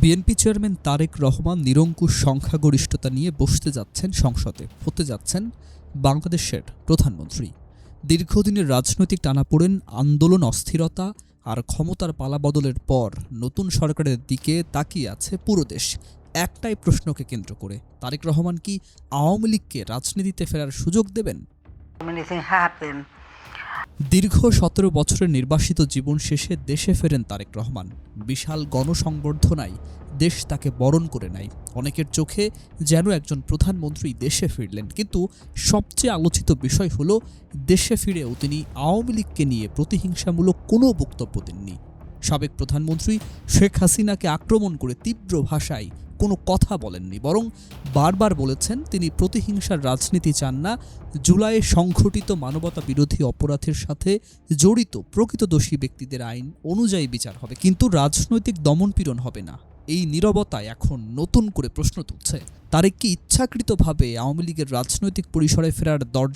BNP chairman Tarique Rahman নিরঙ্কুশ সংখ্যাগরিষ্ঠতা নিয়ে বসতে যাচ্ছেন সংসদে, হতে যাচ্ছেন বাংলাদেশের প্রধানমন্ত্রী। দীর্ঘদিনের রাজনৈতিক টানাপোড়েন, আন্দোলন, অস্থিরতা আর ক্ষমতার পালাবদলের পর নতুন সরকারের দিকে তাকিয়ে আছে পুরো দেশ। একটাই প্রশ্নকে কেন্দ্র করে, তারেক রহমান কি আওয়ামী লীগকে রাজনীতিতে ফেরার সুযোগ দেবেন? দীর্ঘ ১৭ বছরের নির্বাসিত জীবন শেষে দেশে ফেরেন তারেক রহমান। বিশাল গণসংবর্ধনায় দেশ তাকে বরণ করে নেয়। অনেকের চোখে যেন একজন প্রধানমন্ত্রী দেশে ফিরলেন। কিন্তু সবচেয়ে আলোচিত বিষয় হলো, দেশে ফিরেও তিনি আওয়ামী লীগকে নিয়ে প্রতিহিংসামূলক কোনো বক্তব্য দেননি। সাবেক প্রধানমন্ত্রী শেখ হাসিনাকে আক্রমণ করে তীব্র ভাষায় কোনো কথা বলেননি, বরং বারবার বলেছেন তিনি প্রতিহিংসার রাজনীতি চান না। জুলাইয়ে সংঘটিত মানবতা বিরোধী অপরাধের সাথে জড়িত প্রকৃত দোষী ব্যক্তিদের আইন অনুযায়ী বিচার হবে, কিন্তু রাজনৈতিক দমনপীড়ন হবে না। এই নীরবতায় এখন নতুন করে প্রশ্ন তুলছে, তারেক কি ইচ্ছাকৃতভাবে আওয়ামী লীগের রাজনৈতিক পরিসরে ফেরার দরজা